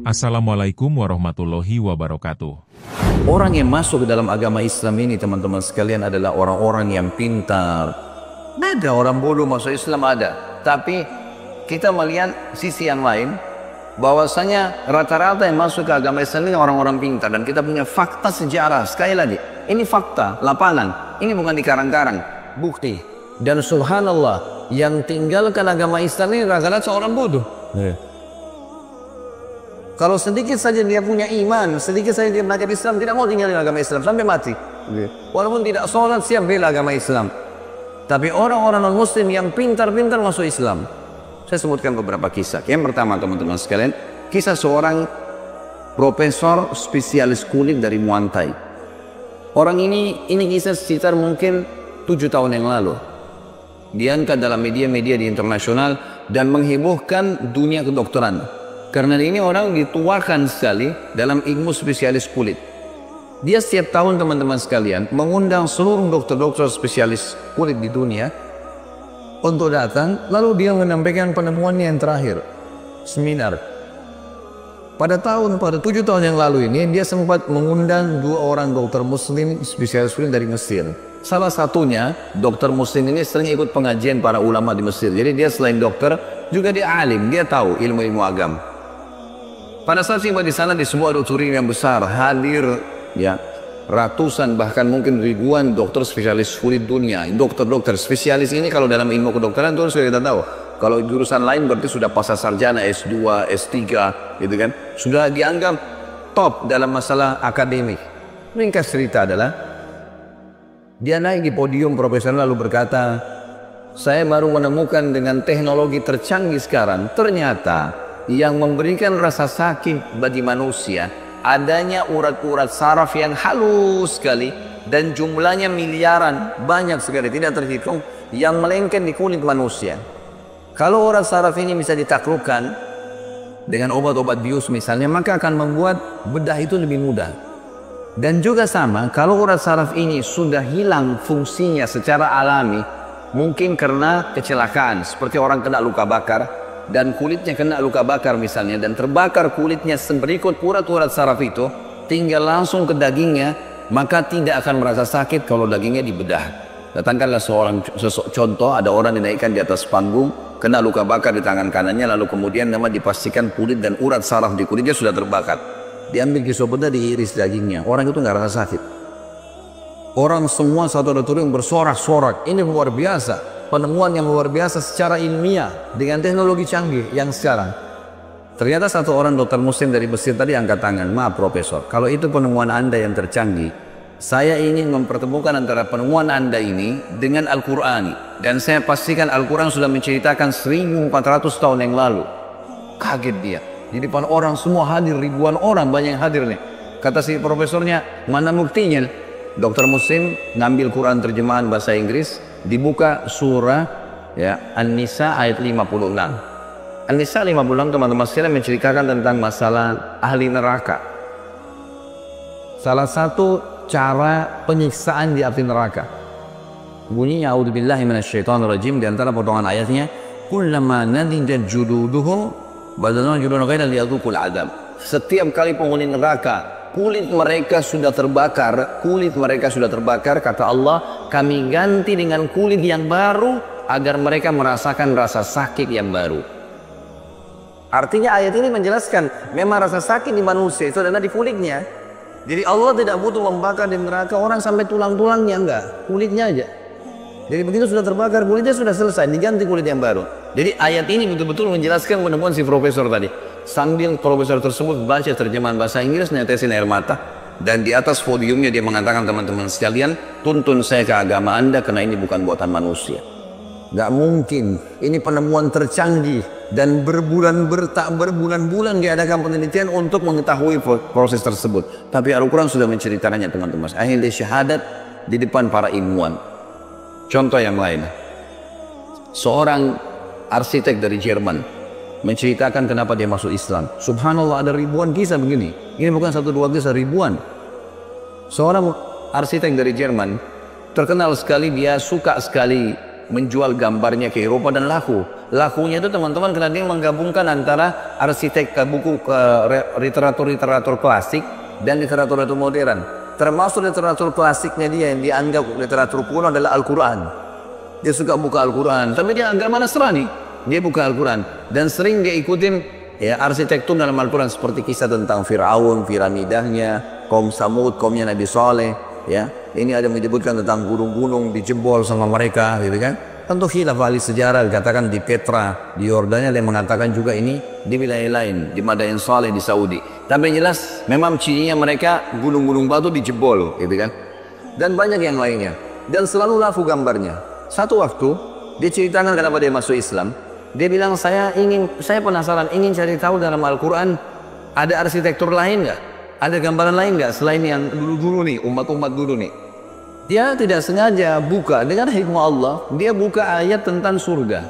Assalamualaikum warahmatullahi wabarakatuh. Orang yang masuk ke dalam agama Islam ini teman-teman sekalian adalah orang-orang yang pintar. Ada orang bodoh masuk Islam ada. Tapi kita melihat sisi yang lain, bahwasanya rata-rata yang masuk ke agama Islam ini orang-orang pintar. Dan kita punya fakta sejarah. Sekali lagi, ini fakta, lapangan. Ini bukan dikarang-karang, bukti. Dan subhanallah, yang tinggalkan agama Islam ini rata-rata seorang bodoh. Kalau sedikit saja dia punya iman, sedikit saja dia belajar Islam, tidak mau tinggal di agama Islam sampai mati. Walaupun tidak sholat, siap bela agama Islam. Tapi orang-orang non-muslim yang pintar-pintar masuk Islam. Saya sebutkan beberapa kisah. Yang pertama teman-teman sekalian, kisah seorang profesor spesialis kulit dari Muantai. Orang ini kisah sekitar mungkin 7 tahun yang lalu. Diangkat dalam media-media di internasional dan menghebohkan dunia kedokteran. Karena ini orang dituakan sekali dalam ilmu spesialis kulit. Dia setiap tahun teman-teman sekalian mengundang seluruh dokter-dokter spesialis kulit di dunia untuk datang, lalu dia menyampaikan penemuannya yang terakhir, seminar. Pada 7 tahun yang lalu ini dia sempat mengundang 2 orang dokter muslim spesialis kulit dari Mesir. Salah satunya dokter muslim ini sering ikut pengajian para ulama di Mesir. Jadi dia selain dokter juga dia alim, dia tahu ilmu-ilmu agama. Pada saat tiba di sana di sebuah auditorium yang besar hadir ya ratusan bahkan mungkin ribuan dokter spesialis kulit dunia. Dokter-dokter spesialis ini kalau dalam ilmu kedokteran itu sudah kita tahu. Kalau jurusan lain berarti sudah pasca sarjana S2, S3 gitu kan. Sudah dianggap top dalam masalah akademik. Ringkas cerita adalah dia naik di podium profesional lalu berkata, "Saya baru menemukan dengan teknologi tercanggih sekarang ternyata yang memberikan rasa sakit bagi manusia adanya urat-urat saraf yang halus sekali dan jumlahnya miliaran, banyak sekali tidak terhitung yang melengket di kulit manusia. Kalau urat saraf ini bisa ditaklukkan dengan obat-obat bius misalnya, maka akan membuat bedah itu lebih mudah. Dan juga sama, kalau urat saraf ini sudah hilang fungsinya secara alami, mungkin karena kecelakaan seperti orang kena luka bakar dan kulitnya kena luka bakar misalnya dan terbakar kulitnya berikut urat-urat saraf itu tinggal langsung ke dagingnya, maka tidak akan merasa sakit kalau dagingnya dibedah. Datangkanlah contoh, ada orang dinaikkan di atas panggung kena luka bakar di tangan kanannya, lalu kemudian dipastikan kulit dan urat saraf di kulitnya sudah terbakar, diambil pisau bedah diiris dagingnya, orang itu nggak rasa sakit. Orang semua satu auditorium bersorak-sorak, ini luar biasa. Penemuan yang luar biasa secara ilmiah dengan teknologi canggih yang sekarang. Ternyata satu orang dokter muslim dari Mesir tadi angkat tangan, "Maaf profesor, kalau itu penemuan Anda yang tercanggih, saya ingin mempertemukan antara penemuan Anda ini dengan Al-Quran. Dan saya pastikan Al-Quran sudah menceritakan 1400 tahun yang lalu." Kaget dia. Di depan orang semua hadir, ribuan orang banyak yang hadir nih. Kata si profesornya, "Mana buktinya?" Dokter muslim ngambil Quran terjemahan bahasa Inggris, dibuka surah ya An-Nisa ayat 56. An-Nisa 56 teman-teman sekalian menceritakan tentang masalah ahli neraka. Salah satu cara penyiksaan di ahli neraka. Bunyinya a'udzubillahi minasyaitonirrajim, di antara potongan ayatnya, "Kullama nadijat juluduhum badalna juludan ghairan liyadhuqul adzab." Setiap kali penghuni neraka kulit mereka sudah terbakar, kata Allah, kami ganti dengan kulit yang baru agar mereka merasakan rasa sakit yang baru. Artinya ayat ini menjelaskan memang rasa sakit di manusia itu ada di kulitnya. Jadi Allah tidak butuh membakar di neraka orang sampai tulang-tulangnya, enggak, kulitnya aja. Jadi begitu sudah terbakar kulitnya sudah selesai, diganti kulit yang baru. Jadi ayat ini betul-betul menjelaskan penemuan si profesor tadi. Sambil profesor tersebut baca terjemahan bahasa Inggris, netesin air mata, dan di atas podiumnya dia mengatakan, "Teman-teman sekalian, tuntun saya ke agama Anda karena ini bukan buatan manusia." Gak mungkin, ini penemuan tercanggih dan berbulan-bulan diadakan penelitian untuk mengetahui proses tersebut. Tapi Al-Quran sudah menceritakannya teman-teman. Akhirnya syahadat di depan para ilmuwan. Contoh yang lain, seorang arsitek dari Jerman menceritakan kenapa dia masuk Islam. Subhanallah, ada ribuan kisah begini. Ini bukan 1-2 kisah, ribuan. Seorang arsitek dari Jerman terkenal sekali, dia suka sekali menjual gambarnya ke Eropa dan laku. Lakunya itu teman-teman karena dia menggabungkan antara arsitek buku literatur klasik dan literatur modern. Termasuk literatur klasiknya dia yang dianggap literatur kuno adalah Al-Quran. Dia suka buka Al-Quran, tapi dia agama Nasrani. Dia buka Al-Quran dan sering dia ikutin ya arsitektur dalam Al-Quran seperti kisah tentang Fir'aun, piramidanya, kaum Samud, kaumnya Nabi Saleh. Ya, ini ada menyebutkan tentang gunung-gunung dijebol sama mereka, gitu kan? Tentu khilaf ahli sejarah, dikatakan di Petra, di Yordania, yang mengatakan juga ini di wilayah lain, di Madain Saleh di Saudi. Tapi yang jelas, memang cirinya mereka gunung-gunung batu dijebol, gitu kan? Dan banyak yang lainnya. Dan selalu laku gambarnya. Satu waktu, dia ceritakan kenapa dia masuk Islam. Dia bilang, saya penasaran, ingin cari tahu dalam Al-Quran, ada arsitektur lain nggak? Ada gambaran lain nggak selain yang dulu-dulu nih, umat-umat dulu nih? Dia tidak sengaja buka dengan hikmah Allah, dia buka ayat tentang surga.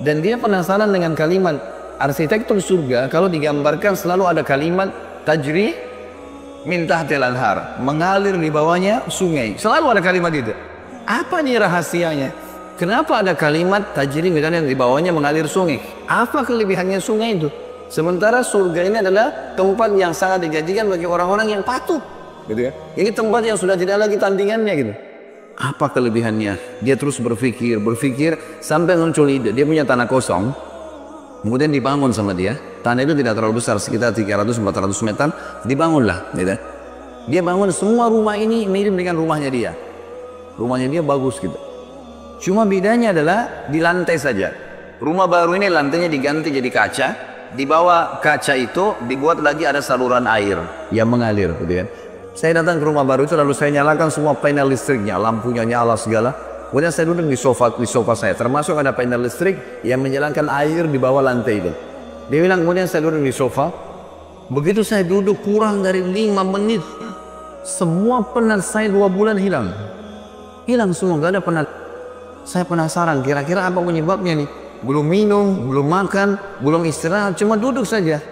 Dan dia penasaran dengan kalimat arsitektur surga, kalau digambarkan selalu ada kalimat tajri min tahtil anhar, mengalir di bawahnya sungai. Selalu ada kalimat itu. Apa nih rahasianya? Kenapa ada kalimat tajri misalnya di bawahnya mengalir sungai? Apa kelebihannya sungai itu? Sementara surga ini adalah tempat yang sangat dijadikan bagi orang-orang yang patuh. Gitu ya. Ini tempat yang sudah tidak lagi tandingannya gitu. Apa kelebihannya? Dia terus berpikir sampai muncul ide. Dia punya tanah kosong, kemudian dibangun sama dia. Tanah itu tidak terlalu besar, sekitar 300-400 meter. Dibangunlah, gitu. Dia bangun semua rumah ini mirip dengan rumahnya dia. Rumahnya dia bagus gitu. Cuma bedanya adalah di lantai saja. Rumah baru ini lantainya diganti jadi kaca. Di bawah kaca itu dibuat lagi ada saluran air yang mengalir, gitu kan. Saya datang ke rumah baru itu lalu saya nyalakan semua panel listriknya, lampunya nyala segala. Kemudian saya duduk di sofa saya, termasuk ada panel listrik yang menjalankan air di bawah lantai itu. Dia bilang kemudian saya duduk di sofa. Begitu saya duduk kurang dari 5 menit, semua penat saya 2 bulan hilang. Hilang semua, gak ada penat. Saya penasaran kira-kira apa penyebabnya nih. Belum minum, belum makan, belum istirahat, cuma duduk saja.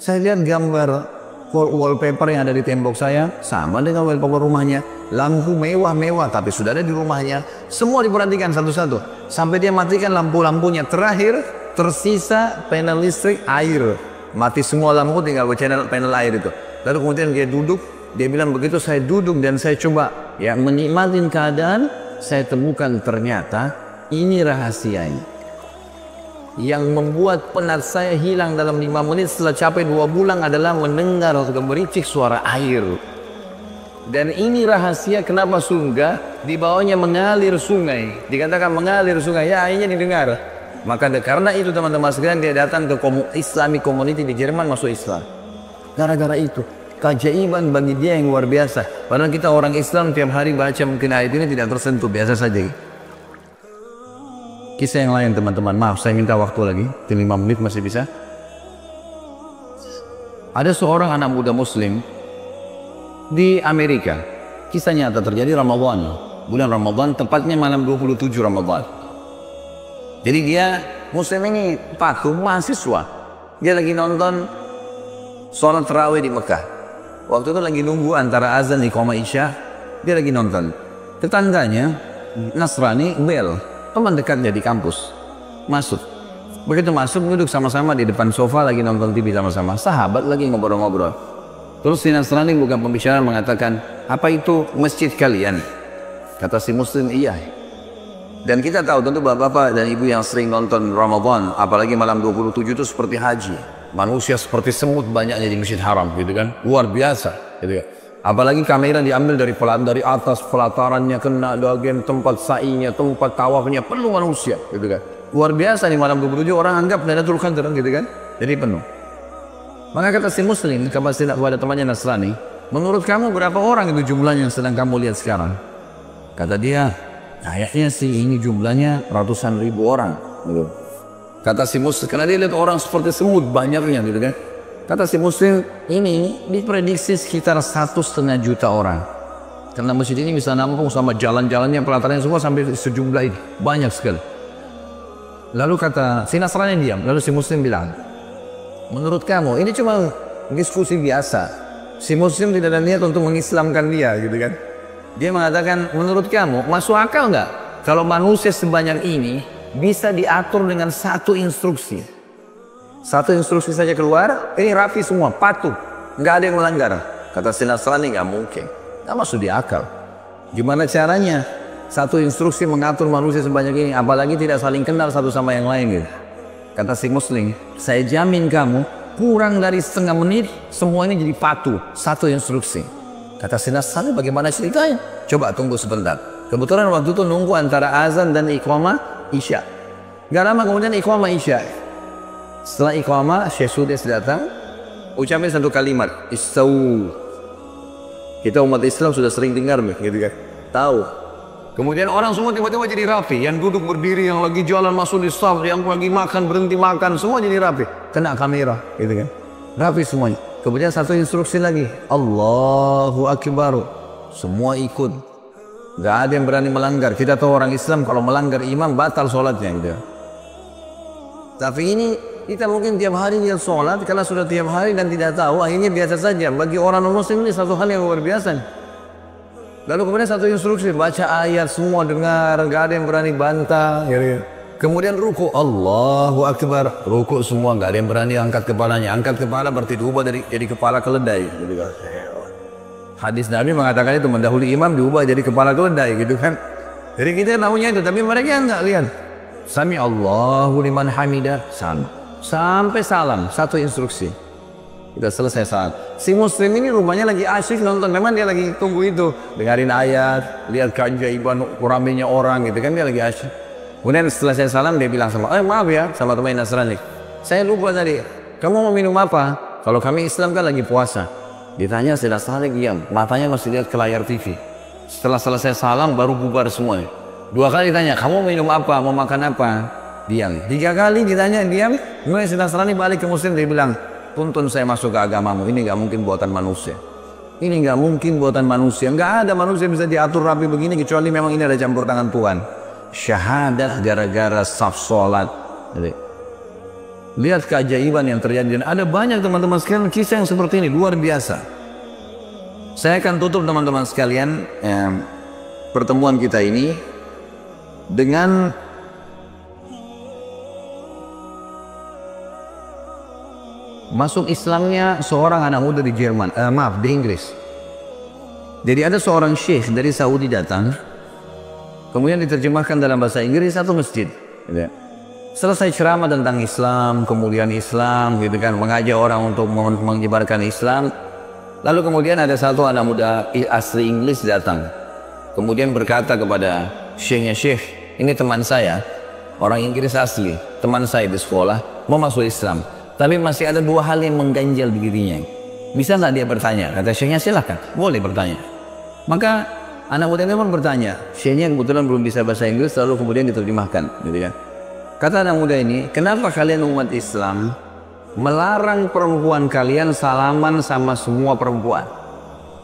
Saya lihat gambar wallpaper yang ada di tembok saya sama dengan wallpaper rumahnya. Lampu mewah-mewah tapi sudah ada di rumahnya. Semua diperhatikan satu-satu sampai dia matikan lampu-lampunya. Terakhir tersisa panel listrik air. Mati semua lampu, tinggal panel air itu. Lalu kemudian dia duduk. Dia bilang begitu saya duduk dan saya coba ya menikmatin keadaan, saya temukan ternyata ini rahasianya. Yang membuat penat saya hilang dalam 5 menit setelah capek 2 bulan adalah mendengar atau mericik suara air. Dan ini rahasia kenapa surga di bawahnya mengalir sungai. Dikatakan mengalir sungai, ya airnya didengar. Maka karena itu teman-teman sekalian dia datang ke Islamic community di Jerman masuk Islam. Gara-gara itu keajaiban bagi dia yang luar biasa. Padahal kita orang Islam tiap hari baca mungkin ayat ini tidak tersentuh, biasa saja. Kisah yang lain teman-teman, maaf saya minta waktu lagi, 5 menit masih bisa. Ada seorang anak muda muslim di Amerika. Kisah nyata terjadi Ramadan, bulan Ramadan, tepatnya malam 27 Ramadan. Jadi dia muslim ini patuh mahasiswa. Dia lagi nonton sholat tarawih di Mekah. Waktu itu lagi nunggu antara azan iqamah isya, dia lagi nonton. Tetangganya Nasrani bel, teman dekatnya di kampus, masuk. Begitu masuk duduk sama-sama di depan sofa lagi nonton TV sama-sama. Sahabat lagi ngobrol-ngobrol. Terus si Nasrani bukan pembicaraan mengatakan, apa itu masjid kalian? Kata si muslim, iya. Dan kita tahu tentu bapak-bapak dan ibu yang sering nonton Ramadan, apalagi malam 27 itu seperti haji. Manusia seperti semut banyaknya di Masjid Haram, gitu kan? Luar biasa, gitu kan? Apalagi kamera diambil dari atas, pelatarannya kena, bagian tempat sa'inya, tempat tawafnya penuh manusia, gitu kan? Luar biasa di malam 27 orang anggap Lailatul Qadar, gitu kan? Jadi penuh. Maka kata si muslim kepada temannya Nasrani, menurut kamu berapa orang itu jumlahnya yang sedang kamu lihat sekarang? Kata dia, kayaknya sih ini jumlahnya ratusan ribu orang, gitu. Kata si muslim, karena dia lihat orang seperti semut banyaknya, gitu kan? Kata si muslim, ini diprediksi sekitar 1,5 juta orang. Karena masjid ini bisa nampung sama jalan-jalannya, pelatarannya semua sampai sejumlah ini, banyak sekali. Lalu kata si Nasrani diam, lalu si muslim bilang, menurut kamu ini cuma diskusi biasa. Si muslim tidak ada niat untuk mengislamkan dia, gitu kan? Dia mengatakan, menurut kamu masuk akal nggak kalau manusia sebanyak ini bisa diatur dengan satu instruksi? Satu instruksi saja keluar, ini rapi semua, patuh. Nggak ada yang melanggar. Kata si Nasrani, nggak mungkin. Nggak masuk di akal. Gimana caranya? Satu instruksi mengatur manusia sebanyak ini, apalagi tidak saling kenal satu sama yang lain gitu. Kata si Muslim, saya jamin kamu kurang dari setengah menit semua ini jadi patuh. Satu instruksi. Kata si Nasrani, bagaimana ceritanya? Coba tunggu sebentar. Kebetulan waktu itu nunggu antara azan dan iqamah Isya. Gak lama kemudian iqamah Isya. Setelah iqamah, Syekh Sudais datang, ucapin satu kalimat, Istau. Kita umat Islam sudah sering dengar gitu kan, tahu. Kemudian orang semua tiba-tiba jadi rapi, yang duduk berdiri, yang lagi jalan masuk di saf, yang lagi makan berhenti makan, semua jadi rapi. Kena kamera, gitu kan, rapi semuanya. Kemudian satu instruksi lagi, Allahu Akbar, semua ikut. Gak ada yang berani melanggar. Kita tahu orang Islam kalau melanggar imam batal sholatnya gitu. Tapi ini kita mungkin tiap hari lihat sholat, kalau sudah tiap hari dan tidak tahu, akhirnya biasa saja. Bagi orang non-muslim ini satu hal yang luar biasa. Lalu kemudian satu instruksi, baca ayat, semua dengar, gak ada yang berani bantah. Kemudian ruku, Allahu Akbar, ruku semua, gak ada yang berani angkat kepalanya. Angkat kepala berarti diubah jadi kepala keledai. Hadis Nabi mengatakan itu, mendahului imam diubah jadi kepala keledai gitu kan. Jadi kita tahunya itu, tapi mereka enggak lihat. Sami Allahu liman hamidah, sampai salam, satu instruksi. Kita selesai salat. Si Muslim ini rumahnya lagi asyik nonton, memang dia lagi tunggu itu, dengerin ayat, lihat keajaiban ramainya orang gitu kan, dia lagi asyik. Kemudian setelah saya salam dia bilang sama, maaf ya, sama teman Nasrani, saya lupa tadi, kamu mau minum apa? Kalau kami Islam kan lagi puasa. Ditanya si Nasrani diam, matanya masih lihat ke layar TV. Setelah selesai salam baru bubar semuanya. 2 kali ditanya, kamu mau minum apa, mau makan apa? Diam. 3 kali ditanya, diam. Kemudian si Nasrani balik ke Muslim, dia bilang, tuntun saya masuk ke agamamu, ini nggak mungkin buatan manusia. Ini nggak mungkin buatan manusia. Nggak ada manusia bisa diatur rapi begini, kecuali memang ini ada campur tangan Tuhan. Syahadat gara-gara saf sholat. Jadi, lihat keajaiban yang terjadi. Dan ada banyak teman-teman sekalian kisah yang seperti ini, luar biasa. Saya akan tutup teman-teman sekalian pertemuan kita ini dengan masuk Islamnya seorang anak muda di Jerman, di Inggris. Jadi ada seorang syekh dari Saudi datang, kemudian diterjemahkan dalam bahasa Inggris satu masjid. Gitu. Selesai ceramah tentang Islam, kemudian Islam, gitu kan, mengajak orang untuk menyebarkan Islam. Lalu kemudian ada satu anak muda asli Inggris datang, kemudian berkata kepada syekhnya, Syekh, ini teman saya, orang Inggris asli, teman saya di sekolah, mau masuk Islam. Tapi masih ada 2 hal yang mengganjal di dirinya. Bisa nggak dia bertanya? Kata syekhnya, silahkan, boleh bertanya. Maka anak muda ini pun bertanya. Syekhnya kebetulan belum bisa bahasa Inggris, lalu kemudian diterjemahkan, gitu kan. Kata anak muda ini, kenapa kalian umat Islam melarang perempuan kalian salaman sama semua perempuan?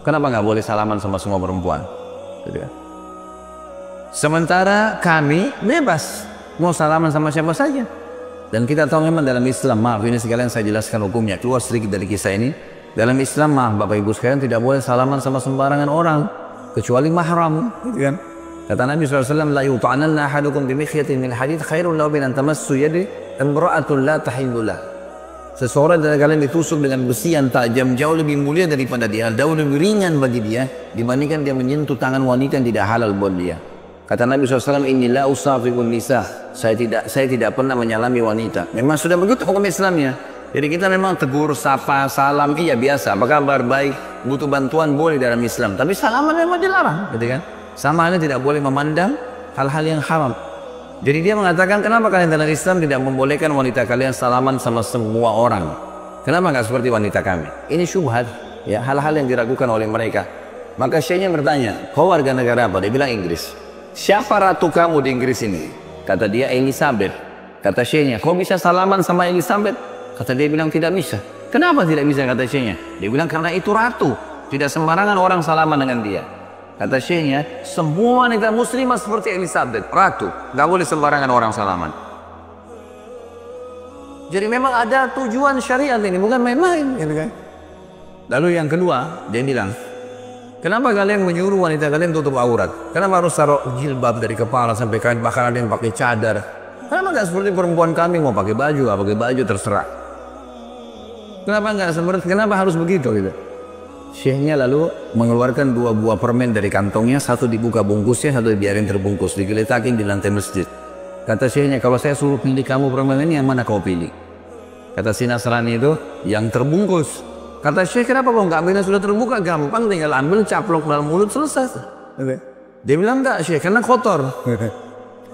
Kenapa nggak boleh salaman sama semua perempuan? Gitu kan. Sementara kami bebas mau salaman sama siapa saja. Dan kita tahu memang dalam Islam, maaf ini sekalian saya jelaskan hukumnya, keluar sedikit dari kisah ini. Dalam Islam, maaf Bapak Ibu sekalian, tidak boleh salaman sama sembarangan orang kecuali mahram, gitu kan. Kata Nabi SAW, la yuta'ananna ahadukum bimikhyatin min hadid khairun lahu min an tamassu yadi imra'atun la tahillulah. Seseorang dari kalian ditusuk dengan besi yang tajam jauh lebih mulia daripada dia, jauh lebih ringan bagi dia dibandingkan dia menyentuh tangan wanita yang tidak halal buat dia. Kata Nabi SAW, inilah usafiqun nisa, saya tidak pernah menyalami wanita. Memang sudah begitu hukum Islamnya. Jadi kita memang tegur, sapa, salam, iya biasa, apa kabar, baik, butuh bantuan boleh dalam Islam. Tapi salaman memang dilarang, gitu kan. Sama halnya tidak boleh memandang hal-hal yang haram. Jadi dia mengatakan, kenapa kalian dalam Islam tidak membolehkan wanita kalian salaman sama semua orang? Kenapa nggak seperti wanita kami? Ini syubhat, ya, hal-hal yang diragukan oleh mereka. Maka syekhnya bertanya, kau warga negara apa? Dia bilang Inggris. Siapa ratu kamu di Inggris ini? Kata dia Elizabeth. Kata syekhnya, kau bisa salaman sama Elizabeth? Kata dia bilang tidak bisa. Kenapa tidak bisa? Kata syekhnya. Dia bilang karena itu ratu, tidak sembarangan orang salaman dengan dia. Kata syekhnya, semua wanita muslimah seperti Elizabeth, ratu, nggak boleh sembarangan orang salaman. Jadi memang ada tujuan syariat ini, bukan main-main, gitu kan. Lalu yang kedua, dia bilang, kenapa kalian menyuruh wanita kalian tutup aurat? Kenapa harus taruh jilbab dari kepala sampai kaki, bahkan ada yang pakai cadar? Kenapa nggak seperti perempuan kami, mau pakai baju, nggak pakai baju, terserah. Kenapa nggak seperti, kenapa harus begitu gitu? Syekhnya lalu mengeluarkan 2 buah permen dari kantongnya, satu dibuka bungkusnya, satu dibiarin terbungkus, digeletakin di lantai masjid. Kata syekhnya, kalau saya suruh pilih kamu permen ini, yang mana kau pilih? Kata si Nasrani itu, yang terbungkus. Kata syekh, kenapa kau nggak ambil yang sudah terbuka? Gampang, tinggal ambil, caplok dalam mulut, selesai. Dia bilang, enggak syekh, karena kotor.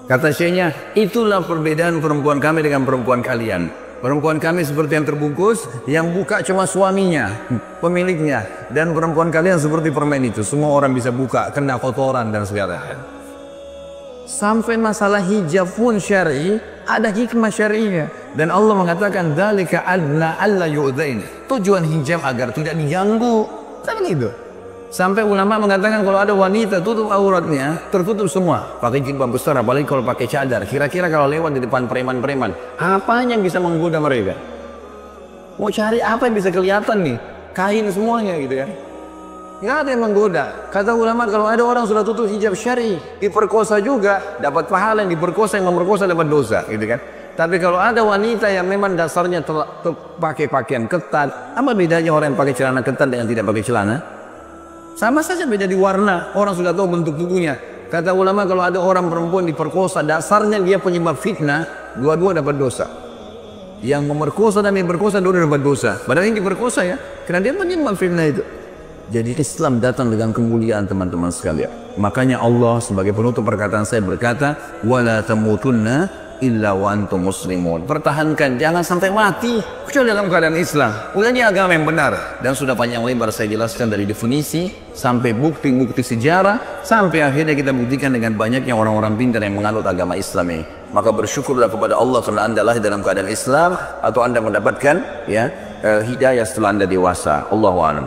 Kata syekhnya, itulah perbedaan perempuan kami dengan perempuan kalian. Perempuan kami seperti yang terbungkus, yang buka cuma suaminya, pemiliknya. Dan perempuan kalian seperti permen itu, semua orang bisa buka, kena kotoran dan segala. Sampai masalah hijab pun syar'i, ada hikmah syar'inya. Dan Allah mengatakan, dzalika adna alla yu'dzain. Tujuan hijab agar tidak diganggu. Kan gitu. Sampai ulama mengatakan kalau ada wanita tutup auratnya, tertutup semua. Pakai jilbab besar, apalagi kalau pakai cadar. Kira-kira kalau lewat di depan preman-preman, apa yang bisa menggoda mereka? Mau cari apa yang bisa kelihatan nih? Kain semuanya gitu kan. Nggak ada yang menggoda. Kata ulama, kalau ada orang sudah tutup hijab syar'i, diperkosa juga, dapat pahala. Yang diperkosa, yang memperkosa dapat dosa gitu kan. Tapi kalau ada wanita yang memang dasarnya pakai pakaian ketat, apa bedanya orang yang pakai celana ketat dengan tidak pakai celana? Sama saja, beda di warna. Orang sudah tahu bentuk tubuhnya. Kata ulama, kalau ada orang perempuan diperkosa, dasarnya dia penyebab fitnah, dua-dua dapat dosa. Yang memerkosa dan yang berkosa, dua dapat dosa. Padahal yang diperkosa ya, karena dia penyebab fitnah itu. Jadi Islam datang dengan kemuliaan teman-teman sekalian. Makanya Allah sebagai penutup perkataan saya berkata, wala tamutunna illa wa antum muslimun. Pertahankan, jangan sampai mati kecuali dalam keadaan Islam. Ini agama yang benar. Dan sudah panjang lebar saya jelaskan dari definisi sampai bukti-bukti sejarah, sampai akhirnya kita buktikan dengan banyaknya orang-orang pintar yang menganut agama Islam ini. Maka bersyukurlah kepada Allah karena Anda lahir dalam keadaan Islam, atau Anda mendapatkan hidayah setelah Anda dewasa. Allahu a'lam.